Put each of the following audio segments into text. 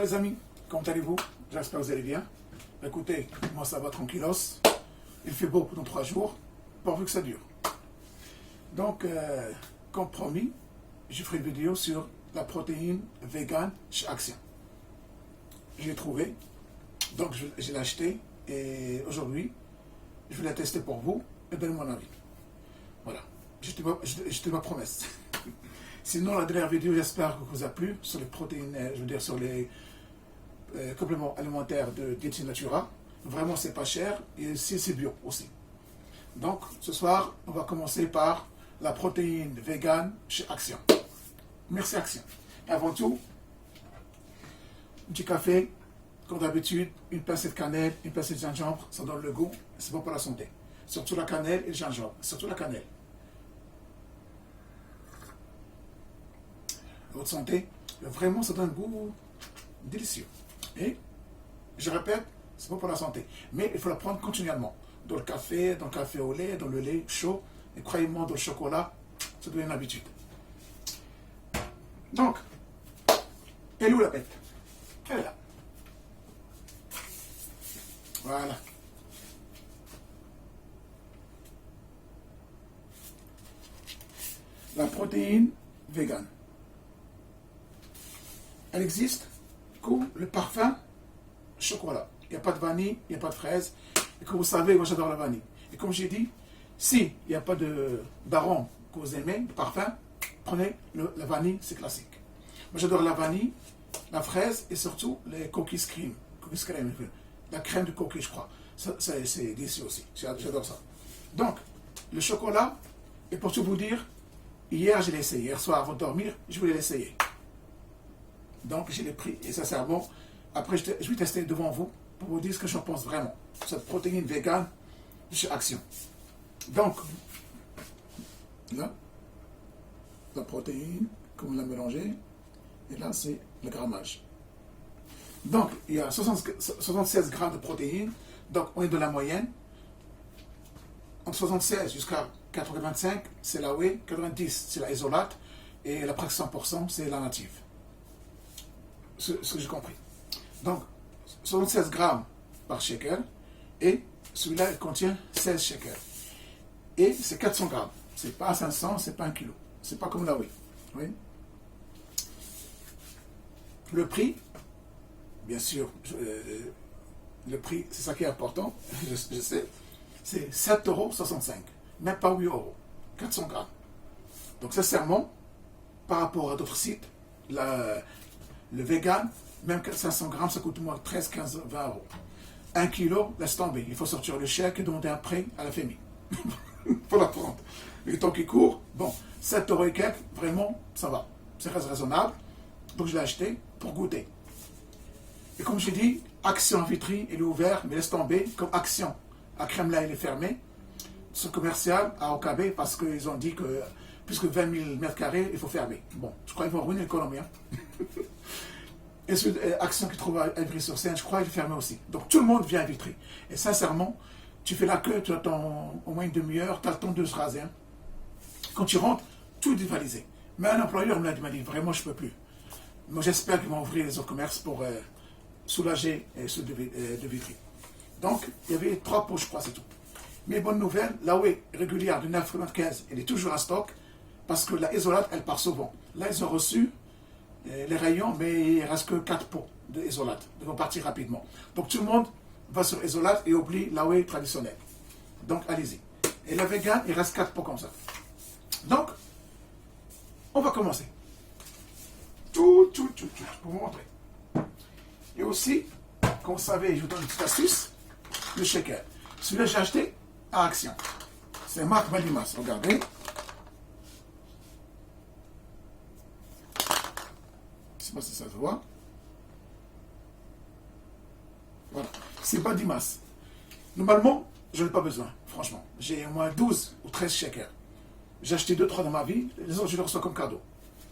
les amis, comment allez-vous? J'espère que vous allez bien. Écoutez, moi ça va tranquillos. Il fait beau pendant 3 jours, pourvu que ça dure. Donc, comme promis, je ferai une vidéo sur la protéine vegan chez Action. Je l'ai trouvé, donc je l'ai acheté et aujourd'hui, je vais la tester pour vous et donner mon avis. Voilà, j'étais ma promesse. Sinon, la dernière vidéo, j'espère que vous a plu sur les protéines, je veux dire sur les compléments alimentaires de Dieti Natura. Vraiment, c'est pas cher et c'est bio aussi. Donc, ce soir, on va commencer par la protéine vegan chez Action. Merci Action. Et avant tout, un petit café, comme d'habitude, une pincée de cannelle, une pincée de gingembre, ça donne le goût, c'est bon pour la santé. Surtout la cannelle et le gingembre, surtout la cannelle. Votre santé, vraiment, ça donne un goût délicieux. Et, je répète, c'est bon pour la santé. Mais il faut la prendre continuellement. Dans le café au lait, dans le lait chaud. Et croyez-moi, dans le chocolat, ça devient une habitude. Donc, elle est où la bête? Elle est là. Voilà. La protéine vegan. Elle existe comme le parfum chocolat. Il n'y a pas de vanille, il n'y a pas de fraise. Et comme vous savez, moi j'adore la vanille. Et comme j'ai dit, si il n'y a pas d'arôme que vous aimez, de parfum, prenez la vanille, c'est classique. Moi j'adore la vanille, la fraise et surtout les cookies cream. La crème de coquille, je crois. C'est délicieux aussi. J'adore ça. Donc, le chocolat, et pour tout vous dire, hier je l'ai essayé. Hier soir avant de dormir, je voulais l'essayer. Donc je l'ai pris et sincèrement, après je vais tester devant vous pour vous dire ce que j'en pense vraiment. Cette protéine vegan de chez Action. Donc, là, la protéine, comme on l'a mélangée, et là c'est le grammage. Donc, il y a 76 grammes de protéines, donc on est dans la moyenne. Entre 76 jusqu'à 85, c'est la whey, 90 c'est la isolate, et la presque 100% c'est la native. Ce que j'ai compris. Donc, 76 grammes par shaker, et celui-là, il contient 16 shakers. Et c'est 400 grammes. C'est pas 500, c'est pas 1 kilo. C'est pas comme la whey. Oui. Le prix, bien sûr, le prix, c'est ça qui est important, je sais, c'est 7,65 €, même pas 8 €, 400 grammes. Donc, sincèrement, par rapport à d'autres sites, le vegan, même 500 grammes, ça coûte moins 13, 15, 20 €. 1 kilo, laisse tomber. Il faut sortir le chèque et demander un prêt à la famille. Il faut la prendre. Le temps qui court, bon, 7 € et quelques, vraiment, ça va. C'est raisonnable. Donc, je l'ai acheté pour goûter. Et comme j'ai dit, Action en vitrine, il est ouvert, mais laisse tomber. Comme Action, à Kremlin, il est fermé. Ce commercial à OKB, parce qu'ils ont dit que plus que 20 000 mètres carrés, il faut fermer. Bon, je crois qu'ils vont ruiner l'économie. Hein. Et Action qui trouve à Ivry-sur-Seine, je crois qu'il est fermé aussi. Donc tout le monde vient à Vitry. Et sincèrement, tu fais la queue, tu attends au moins une demi-heure, tu as le temps de se raser. Hein. Quand tu rentres, tout est dévalisé. Mais un employeur m'a dit, vraiment, je ne peux plus. Moi, j'espère qu'ils vont ouvrir les autres commerces pour soulager ceux de Vitry. Donc, il y avait 3 pots, je crois, c'est tout. Mais bonne nouvelle, la whey régulière de 9,95, elle est toujours en stock, parce que la isolate, elle part souvent. Là, ils ont reçu les rayons, mais il ne reste que 4 pots d'isolate. Ils vont partir rapidement. Donc tout le monde va sur isolate et oublie la whey traditionnelle. Donc allez-y. Et la vegan, il reste 4 pots comme ça. Donc, on va commencer. Tout, pour vous montrer. Et aussi, comme vous savez, je vous donne une petite astuce, le shaker. Celui-là, j'ai acheté à Action. C'est marque Valimas, regardez. Je ne sais pas si ça se voit. Voilà. C'est Badimas. Normalement, je n'en ai pas besoin, franchement. J'ai au moins 12 ou 13 shakers. J'ai acheté 2-3 dans ma vie, les autres, je les reçois comme cadeau.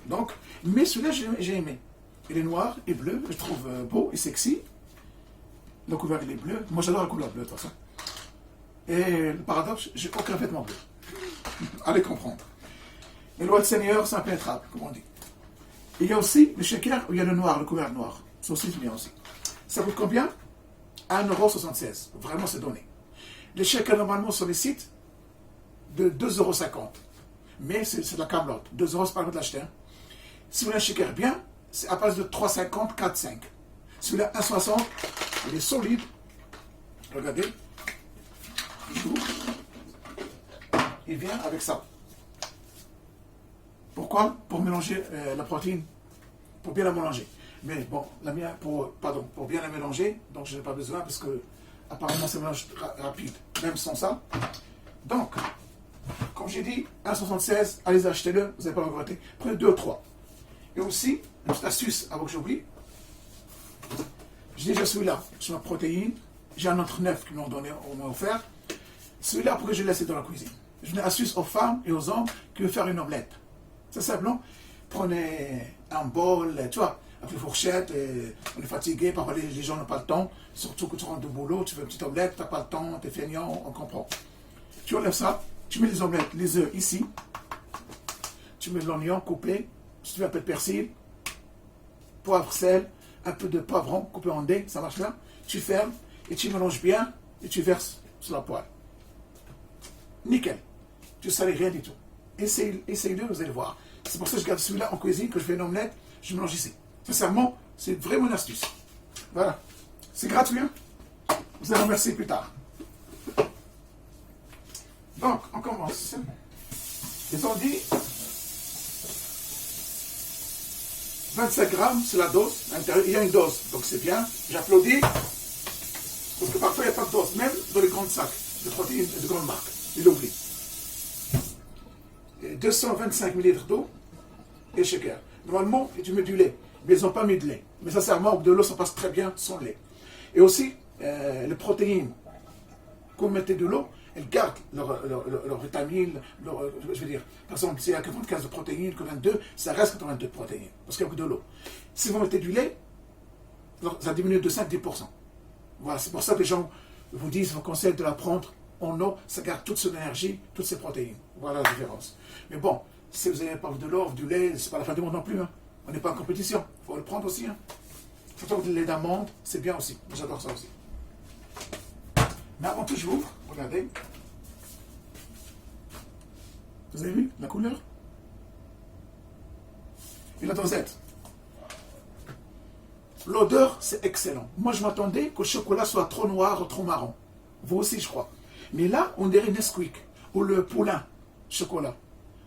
Donc, mais celui-là, j'ai aimé. Il est noir et bleu, je trouve beau et sexy. Le couvert, il est bleu. Moi, j'adore la couleur bleue, de toute façon. Et le paradoxe, j'ai aucun vêtement bleu. Allez comprendre. Les lois de Seigneur, c'est impénétrable, comme on dit. Il y a aussi le shaker où il y a le noir, le couvert noir. C'est aussi bien aussi. Ça coûte combien? 1,76 €. Vraiment, c'est donné. Les chèques, normalement, sur les sites, de 2,50 €. Mais c'est de la camelote. 2 €, c'est pas le de l'acheter. Hein. Si vous voulez un shaker bien, c'est à partir de 3,50, 4,5. Celui-là, 1,60, il est solide. Regardez. Il vient avec ça. Pourquoi? Pour mélanger la protéine. Pour bien la mélanger. Mais bon, la mienne, pour bien la mélanger, donc je n'ai pas besoin parce que apparemment c'est un mélange rapide, même sans ça. Donc, comme j'ai dit, 1,76, allez achetez-le, vous n'allez pas le regretter. Prenez 2 ou 3. Et aussi, une petite astuce avant que j'oublie. J'ai déjà celui-là sur ma protéine. J'ai un autre 9 qui m'ont donné, on m'a offert. Celui-là, pour que je le laisse dans la cuisine. Je donne astuce aux femmes et aux hommes qui veulent faire une omelette. C'est simple, non? Prenez un bol, tu vois, avec les fourchettes, on est fatigué, parfois les gens n'ont pas le temps, surtout que tu rentres de boulot, tu veux une petite omelette, tu n'as pas le temps, tu es feignant, on comprend. Tu enlèves ça, tu mets les omelettes, les œufs ici, tu mets l'oignon coupé, si tu veux un peu de persil, poivre, sel, un peu de poivron coupé en dés, ça marche bien. Tu fermes et tu mélanges bien et tu verses sur la poêle. Nickel. Tu ne salis rien du tout. Essayez-le, vous allez voir. C'est pour ça que je garde celui-là en cuisine, que je fais une omelette, je mélange ici. Sincèrement, c'est vraiment une astuce. Voilà. C'est gratuit, hein? Vous allez remercier plus tard. Donc, on commence. Ils ont dit 25 grammes, c'est la dose. À l'intérieur, il y a une dose, donc c'est bien. J'applaudis. Parce que parfois, il n'y a pas de dose, même dans les grands sacs de protéines de grandes marques. Il oublie. 225 ml d'eau et shaker. Normalement, tu mets du lait, mais ils n'ont pas mis de lait. Mais sincèrement, de l'eau, ça passe très bien sans lait. Et aussi, les protéines, quand vous mettez de l'eau, elles gardent leurs vitamines, je veux dire, par exemple, s'il y a 95 de protéines, 82, ça reste 82 de protéines, parce qu'il y a beaucoup de l'eau. Si vous mettez du lait, ça diminue de 5-10%. Voilà, c'est pour ça que les gens vous disent, vous conseillent de la prendre en eau, ça garde toute son énergie, toutes ses protéines. Voilà la différence. Mais bon, si vous n'avez pas de l'eau, du lait, c'est pas la fin du monde non plus. Hein. On n'est pas en compétition. Il faut le prendre aussi. Hein. Surtout le lait d'amande, c'est bien aussi. J'adore ça aussi. Mais avant tout, je ouvre. Regardez. Vous avez vu la couleur? Et la dosette. L'odeur, c'est excellent. Moi, je m'attendais que le chocolat soit trop noir ou trop marron. Vous aussi, je crois. Mais là, on dirait Nesquik ou le poulain chocolat.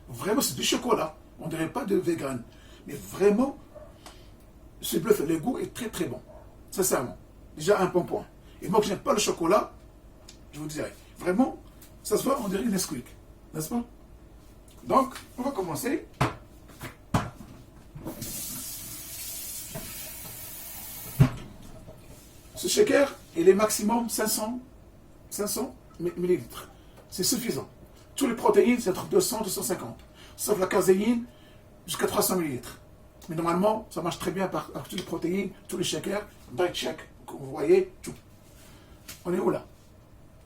Vraiment, c'est du chocolat. On ne dirait pas de vegan. Mais vraiment, c'est bluff. Le goût est très très bon. Sincèrement. Déjà un bon point. Et moi, que je n'aime pas le chocolat, je vous dirais. Vraiment, ça se voit, on dirait Nesquik. N'est-ce pas? Donc, on va commencer. Ce shaker, il est maximum 500 millilitres. C'est suffisant. Toutes les protéines, c'est entre 200 et 250. Sauf la caséine, jusqu'à 300 millilitres. Mais normalement, ça marche très bien avec toutes les protéines, tous les shakers, diet shake, que vous voyez, tout. On est où là?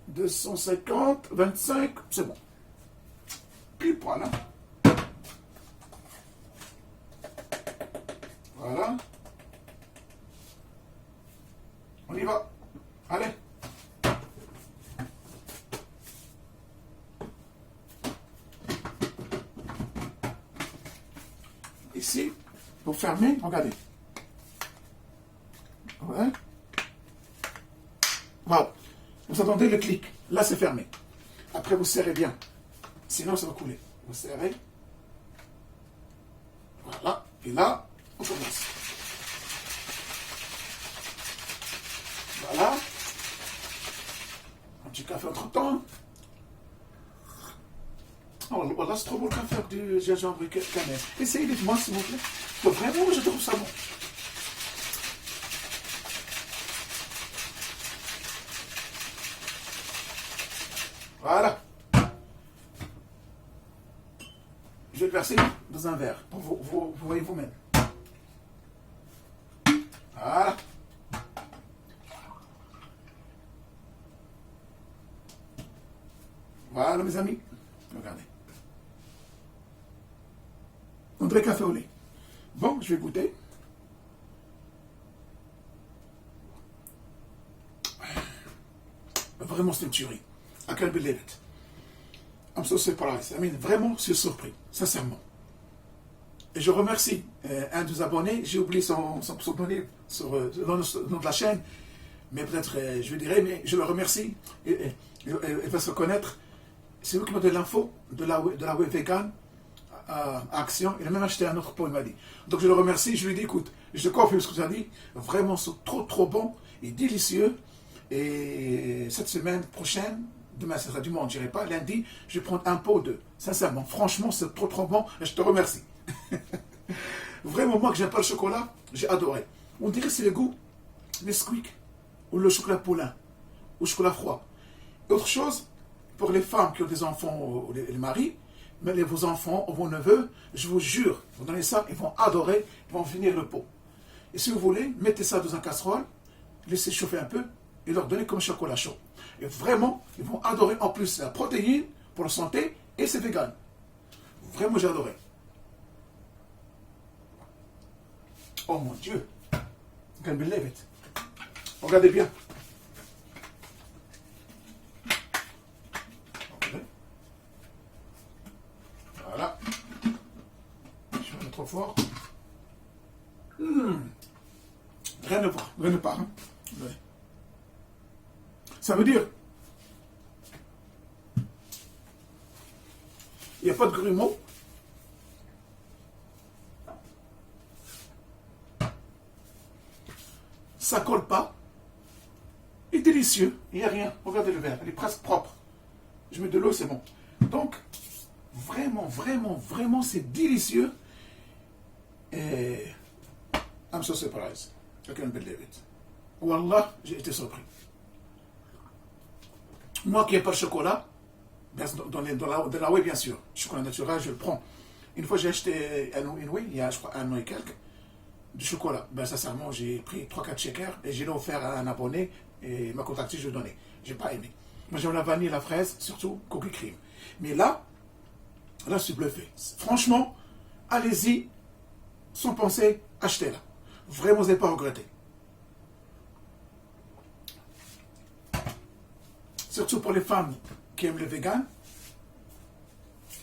250, 25, c'est bon. Pile poil, hein. Voilà. On y va. Allez. Ici, pour fermer, regardez. Ouais. Voilà. Vous entendez le clic. Là, c'est fermé. Après, vous serrez bien. Sinon, ça va couler. Vous serrez. Voilà. Et là, on commence. Voilà. Un petit café entre-temps. Oh, voilà, c'est trop beau le café avec du gingembre et cannelle. Essayez, dites-moi, s'il vous plaît. Vraiment, je trouve ça bon. Voilà. Je vais le verser dans un verre. Pour vous voyez vous-même. Voilà. Voilà, mes amis. Regardez. On dirait café au lait. Bon, je vais goûter. Vraiment, c'est une tuerie. I can't believe it. I'm so surprised. I mean, vraiment, je suis surpris, sincèrement. Et je remercie un des abonnés, j'ai oublié son pseudonyme sur le nom de la chaîne, mais peut-être je lui dirai, mais je le remercie. Il va se reconnaître. C'est lui qui m'a donné l'info de la web vegan à Action. Il a même acheté un autre pot, il m'a dit. Donc je le remercie, je lui dis, écoute, je te confirme ce que tu as dit, vraiment, c'est trop bon et délicieux. Et cette semaine prochaine, demain, ça sera dimanche, je ne dirai pas, lundi, je vais prendre un pot de. Sincèrement, franchement, c'est trop bon, et je te remercie. Vraiment, moi, que j'aime pas le chocolat, j'ai adoré. On dirait que c'est le goût Nesquik, ou le chocolat Poulain, ou le chocolat froid. Autre chose, pour les femmes qui ont des enfants, ou les maris, mais vos enfants, ou vos neveux, je vous jure, vous donnez ça, ils vont adorer, ils vont finir le pot. Et si vous voulez, mettez ça dans une casserole, laissez chauffer un peu, et leur donnez comme chocolat chaud. Et vraiment, ils vont adorer. En plus, la protéine pour la santé, et c'est vegan. Vraiment, j'ai adoré. Oh mon Dieu. You can believe it. Regardez bien. Voilà. Je vais mettre trop fort. Rien ne va, rien ne part. Hein. Ouais. Ça veut dire, il n'y a pas de grumeaux. Ça ne colle pas. Il est délicieux. Il n'y a rien. Regardez le verre. Il est presque propre. Je mets de l'eau, c'est bon. Donc, vraiment, c'est délicieux. Et I'm so surprised. I can't believe it. Wallah, j'ai été surpris. Moi qui n'ai pas le chocolat, dans la whey bien sûr, chocolat naturel, je le prends. Une fois j'ai acheté il y a je crois un an et quelques, du chocolat. Ben sincèrement, j'ai pris 3-4 shakers et j'ai offert à un abonné et il m'a contacté, je lui ai donné. J'ai pas aimé. Moi j'aime la vanille, la fraise, surtout cookie cream. Mais là, je suis bluffé. Franchement, allez-y, sans penser, achetez-la. Vraiment, vous n'allez pas regretter. Surtout pour les femmes qui aiment le vegan.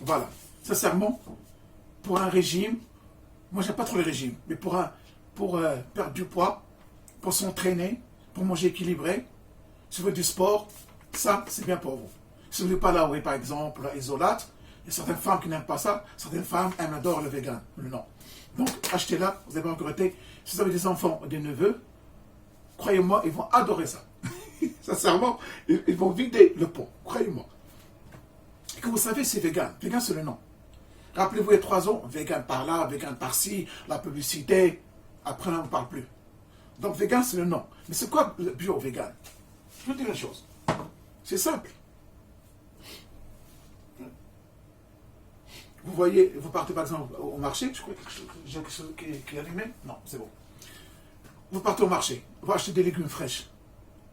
Voilà. Sincèrement, pour un régime, moi j'aime pas trop le régime, mais pour perdre du poids, pour s'entraîner, pour manger équilibré, si vous voulez du sport, ça c'est bien pour vous. Si vous ne voulez pas la whey par exemple, la isolate, il y a certaines femmes qui n'aiment pas ça, certaines femmes adorent le vegan, le non. Donc achetez-la, vous n'allez pas regretter. Si vous avez des enfants ou des neveux, croyez-moi, ils vont adorer ça. Sincèrement, ils vont vider le pot, croyez-moi. Et que vous savez, c'est vegan. Vegan, c'est le nom. Rappelez-vous, il y a 3 ans, vegan par là, vegan par-ci, la publicité. Après, on n'en parle plus. Donc, vegan, c'est le nom. Mais c'est quoi le bio vegan? Je vais vous dire une chose. C'est simple. Vous voyez, vous partez par exemple au marché. Je crois que j'ai quelque chose qui est allumé. Non, c'est bon. Vous partez au marché. Vous achetez des légumes fraîches.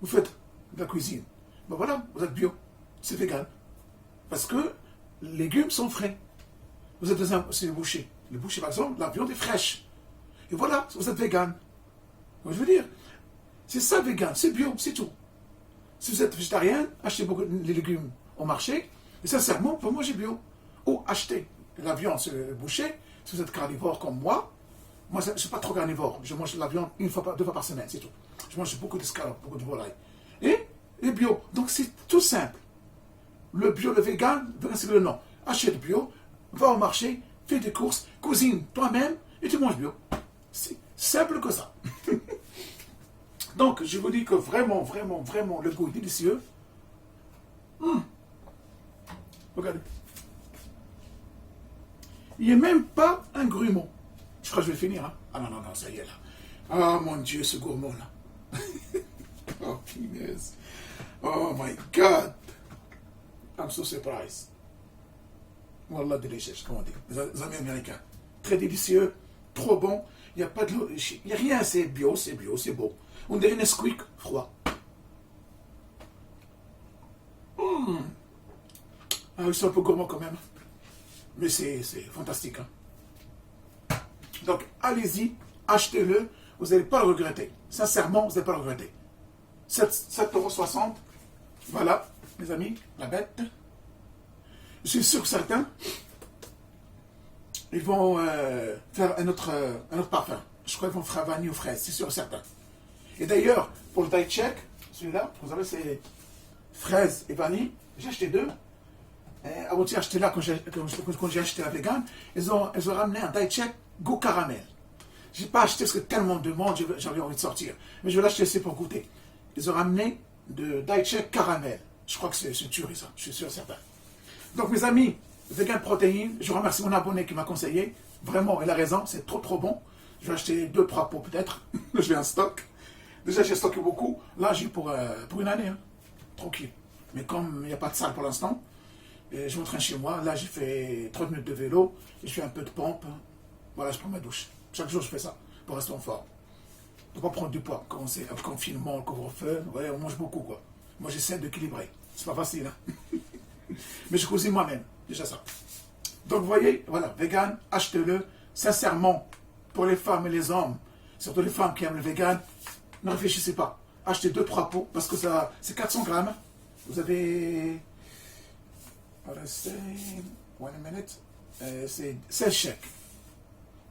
Vous faites de la cuisine. Ben voilà, vous êtes bio. C'est vegan. Parce que les légumes sont frais. Vous êtes c'est le boucher. Le boucher, par exemple, la viande est fraîche. Et voilà, vous êtes vegan. Je veux dire, c'est ça vegan, c'est bio, c'est tout. Si vous êtes végétarien, achetez beaucoup de légumes au marché, et sincèrement, vous mangez bio. Ou achetez la viande sur le boucher, si vous êtes carnivore comme moi je ne suis pas trop carnivore, je mange la viande 2 fois par semaine, c'est tout. Je mange beaucoup d'escalopes, beaucoup de volailles. Et bio, donc c'est tout simple. Le bio, le vegan, c'est le nom. Achète bio, va au marché, fais des courses, cuisine toi-même et tu manges bio. C'est simple que ça. Donc, je vous dis que vraiment, le goût est délicieux. Regardez. Il n'y a même pas un grumeau. Je crois que je vais finir. Hein? Ah non, ça y est là. Ah mon Dieu, ce gourmand-là. Oh, punaise. Oh my God. I'm so surprised. Wallah, delicious, comment dire. Les amis américains. Très délicieux, trop bon. Il n'y a pas de l'eau. Il n'y a rien, c'est bio, c'est beau. On dirait Nesquik froid. Ah, ils sont un peu gourmands quand même. Mais c'est fantastique. Hein? Donc, allez-y, achetez-le. Vous n'allez pas le regretter. Sincèrement, vous n'allez pas le regretter. 7,60 €. Voilà, mes amis, la bête. Je suis sûr que certains, ils vont faire un autre parfum. Je crois qu'ils vont faire vanille ou fraise, c'est sûr certain. Et d'ailleurs, pour le die check, celui-là, vous savez, c'est fraise et vanille. J'ai acheté deux. Avant j'ai acheté là, quand j'ai acheté la vegan, ils ont ramené un die check goût caramel. Je n'ai pas acheté parce que tellement de monde, j'avais envie de sortir. Mais je vais l'acheter aussi pour goûter. Ils ont ramené de die check caramel. Je crois que c'est une tuerie, ça. Je suis sûr certain. Donc, mes amis, vegan protéines, je remercie mon abonné qui m'a conseillé. Vraiment, il a raison, c'est trop bon. Je vais acheter 2-3 pots peut-être. Je vais en stock. Déjà, j'ai stocké beaucoup. Là, j'ai pour une année. Hein. Tranquille. Mais comme il n'y a pas de salle pour l'instant, je m'entraîne chez moi. Là, j'ai fait 30 minutes de vélo. Et je fais un peu de pompe. Voilà, je prends ma douche. Chaque jour, je fais ça pour rester en forme. Ne pas prendre du poids. Quand c'est le confinement, le couvre-feu, ouais, on mange beaucoup, quoi. Moi, j'essaie d'équilibrer. C'est pas facile, hein. Mais je cuisine moi-même. Déjà ça. Donc, vous voyez, voilà, vegan, achetez-le. Sincèrement, pour les femmes et les hommes, surtout les femmes qui aiment le vegan, ne réfléchissez pas. Achetez 2-3 pots, parce que ça, c'est 400 grammes. Vous avez... Voilà, c'est... One minute. C'est 16 chèques.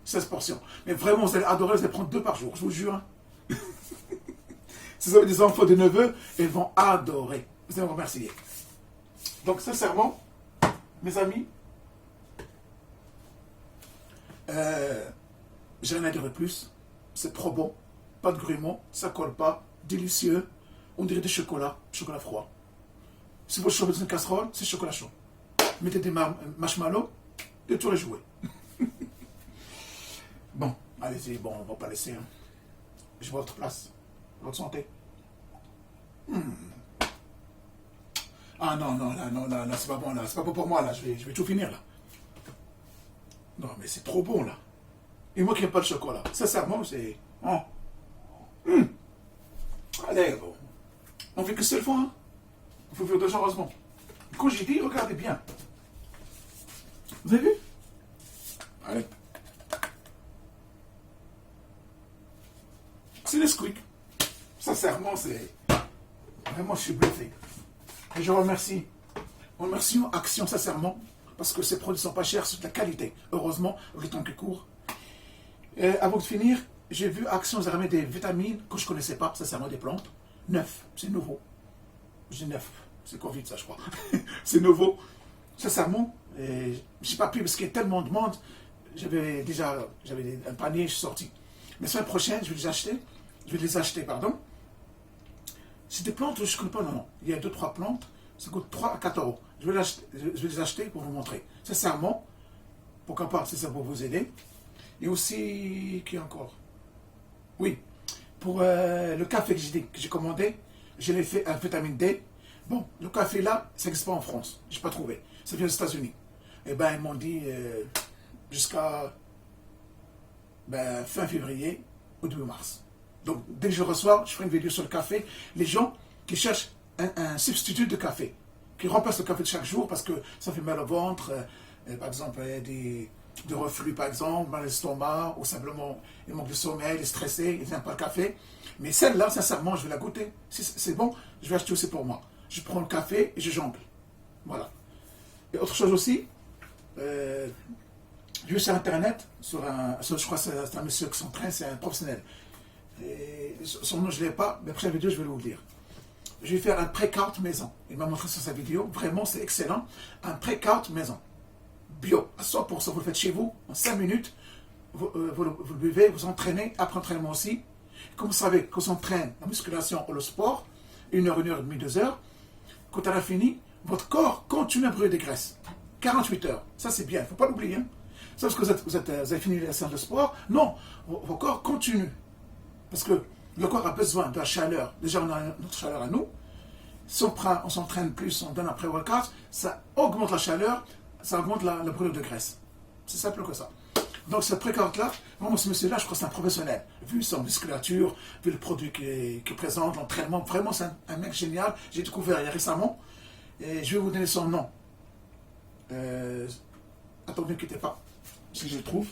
16 portions. Mais vraiment, vous allez adorer, vous allez prendre 2 par jour, je vous jure. Si vous avez des enfants, des neveux, ils vont adorer. Vous allez me remercier. Donc, sincèrement, mes amis, j'ai rien à dire de plus. C'est trop bon. Pas de grumeaux, ça colle pas. Délicieux. On dirait du chocolat froid. Si vous chauffez dans une casserole, c'est chocolat chaud. Mettez des marshmallows et tout est joué. Bon, allez-y, bon, on va pas laisser. Hein. Je vois votre place, votre santé. Ah non, c'est pas bon là, c'est pas bon pour moi là, je vais tout finir là. Non, mais c'est trop bon là. Et moi qui n'aime pas le chocolat, sincèrement, c'est. Oh. Allez, bon. On fait que seule fois, hein. Il faut faire deux heureusement. Quand j'ai dit, regardez bien. Vous avez vu? Allez. C'est le squeak. Sincèrement, c'est. Vraiment, je suis bluffé. Et je remercie. Remercions Action, sincèrement, parce que ces produits ne sont pas chers, c'est de la qualité. Heureusement, avec le temps qui court. Et avant de finir, j'ai vu Action, ils ont ramené des vitamines que je ne connaissais pas, sincèrement, des plantes. 9, c'est nouveau. J'ai 9, c'est Covid, ça, je crois. C'est nouveau. Sincèrement, je n'ai pas pu parce qu'il y a tellement de monde. J'avais un panier, je suis sorti. Mais la semaine prochaine, je vais les acheter. C'est des plantes que je ne connais pas, non. Il y a 2-3 plantes, ça coûte 3 à 4 euros. Je vais les acheter pour vous montrer. Sincèrement, pourquoi pas, si ça peut vous aider. Et aussi, qui encore? Oui, pour le café que j'ai commandé, je l'ai fait à vitamine D. Bon, le café là, ça n'existe pas en France. Je n'ai pas trouvé. Ça vient des États-Unis. Et ben, ils m'ont dit jusqu'à fin février ou début mars. Donc, dès que je reçois, je ferai une vidéo sur le café. Les gens qui cherchent un substitut de café, qui remplace le café de chaque jour parce que ça fait mal au ventre, par exemple, il y a des reflux, par exemple, mal à l'estomac, ou simplement il manque de sommeil, il est stressé, il n'aime pas le café. Mais celle-là, sincèrement, je vais la goûter. Si c'est bon, je vais acheter aussi pour moi. Je prends le café et je jongle. Voilà. Et autre chose aussi, j'ai vu sur Internet, je crois que c'est un monsieur qui s'entraîne, c'est un professionnel. Et son nom, je ne l'ai pas, mais après la vidéo, je vais vous le dire. Je vais faire un pré-carte maison. Il m'a montré sur sa vidéo, vraiment, c'est excellent. Un pré-carte maison. Bio, à 100%, vous le faites chez vous, en 5 minutes, vous le buvez, vous entraînez, après entraînement aussi. Comme vous savez, quand on s'entraîne la musculation ou le sport, 1 heure, 1 heure et demie, 2 heures, quand on a fini, votre corps continue à brûler des graisses. 48 heures, ça c'est bien, il ne faut pas l'oublier. Hein. C'est parce que vous avez fini la séance de sport, non, votre corps continue. Parce que le corps a besoin de la chaleur. Déjà, on a notre chaleur à nous. Si on s'entraîne plus, on donne un pré-workout, ça augmente la chaleur, ça augmente la brûlure de graisse. C'est simple que ça. Donc, ce pré-workout-là, vraiment, ce monsieur-là, je crois que c'est un professionnel. Vu son musculature, vu le produit qu'il présente, l'entraînement, vraiment, c'est un mec génial. J'ai découvert il y a récemment. Et je vais vous donner son nom. Attendez, ne quittez pas, si je le trouve.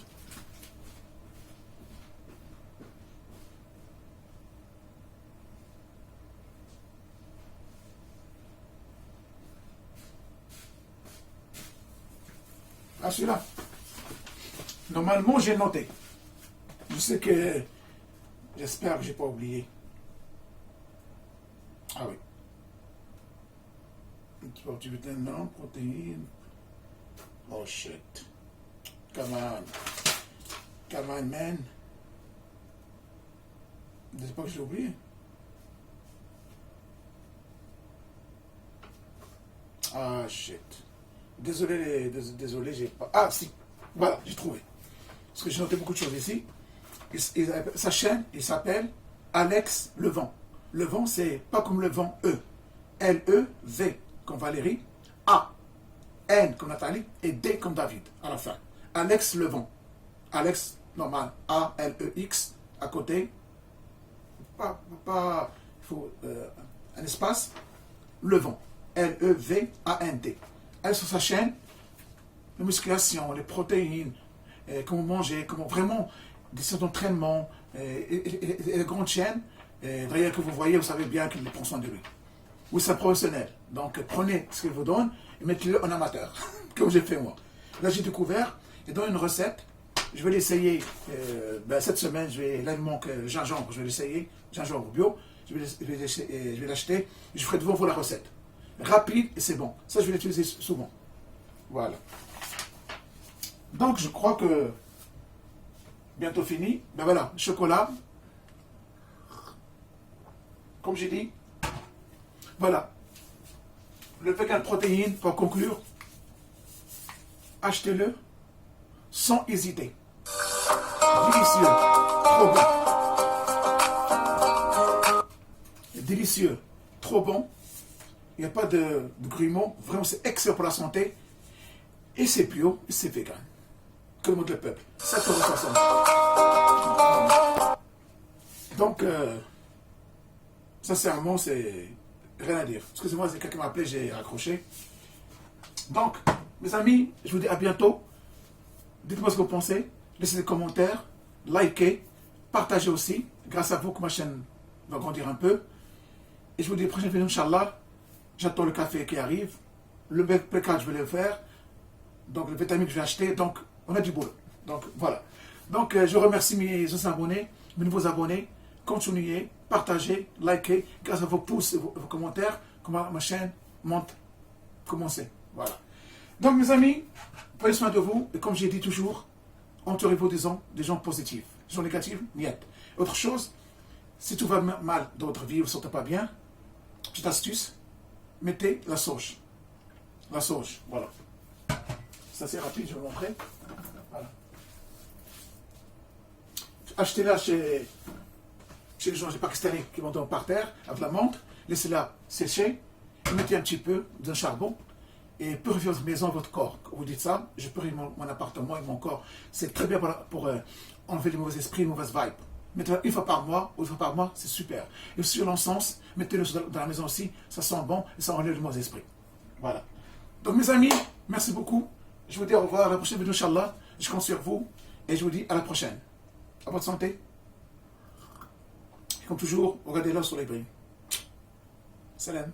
Ah, celui-là. Normalement, j'ai noté. Je sais que... J'espère que j'ai pas oublié. Ah oui. Non, protéines. Oh shit. Come on. Come on, man. Je sais pas que j'ai oublié. Ah shit. Désolé, j'ai pas. Ah si. Voilà, j'ai trouvé. Parce que j'ai noté beaucoup de choses ici. Sa chaîne, il s'appelle Alex Levent. Levent, c'est pas comme le vent E. L-E-V comme Valérie. A. N comme Nathalie. Et D comme David à la fin. Alex Levent. Alex, normal. A-L-E-X à côté. Il faut un espace. Levent. L-E-V-A-N-T. Elle sur sa chaîne. La musculation, les protéines, comment manger, comment vraiment des entraînements, et les grandes chaînes, d'ailleurs que vous voyez, vous savez bien qu'il prend soin de lui. Oui, c'est un professionnel. Donc prenez ce qu'il vous donne et mettez-le en amateur, comme j'ai fait moi. Là, j'ai découvert, et dans une recette, je vais l'essayer cette semaine, là, il manque gingembre, je vais l'essayer, gingembre bio, je vais l'acheter, et je ferai devant vous la recette. Rapide et c'est bon. Ça, je vais l'utiliser souvent. Voilà. Donc, je crois que bientôt fini. Ben voilà, chocolat. Comme j'ai dit. Voilà. Le vegan protéine, pour conclure, achetez-le sans hésiter. Délicieux. Trop bon. Délicieux. Trop bon. Il n'y a pas de grumeaux. Vraiment, c'est excellent pour la santé. Et c'est bio, et c'est vegan. Que le monde le peuple. 7,60 €. Donc, sincèrement, c'est rien à dire. Excusez-moi, c'est quelqu'un m'a appelé, j'ai raccroché. Donc, mes amis, je vous dis à bientôt. Dites-moi ce que vous pensez. Laissez des commentaires, likez, partagez aussi. Grâce à vous que ma chaîne va grandir un peu. Et je vous dis à la prochaine vidéo, Inch'Allah. J'attends le café qui arrive. Le B4, je vais le faire. Donc, le vitamine que je vais acheter. Donc, on a du boulot. Donc, voilà. Donc, je remercie mes anciens abonnés, mes nouveaux abonnés. Continuez, partagez, likez. Grâce à vos pouces et vos commentaires, comment ma chaîne monte. Commencez. Voilà. Donc, mes amis, prenez soin de vous. Et comme j'ai dit toujours, entourez-vous des gens positifs. Des gens négatifs, niet. Autre chose, si tout va mal dans votre vie, vous ne vous sentez pas bien, petite astuce, mettez la sauge. La sauge, voilà. C'est assez rapide, je vais vous montrer. Voilà. Achetez-la chez les gens pakistanais qui vont par terre, avec la menthe. Laissez-la sécher. Mettez un petit peu d'un charbon. Et purifiez votre maison, votre corps. Vous dites ça, je purifie mon appartement et mon corps. C'est très bien pour enlever les mauvais esprits, les mauvaises vibes. Mettez-le une fois par mois, ou 2 fois par mois, c'est super. Et aussi l'encens, mettez-le dans la maison aussi, ça sent bon et ça enlève les mauvais esprits. Voilà. Donc mes amis, merci beaucoup. Je vous dis au revoir à la prochaine vidéo, Inch'Allah. Je compte sur vous et je vous dis à la prochaine. À votre santé. Et comme toujours, regardez-le sur les brimes. Salam.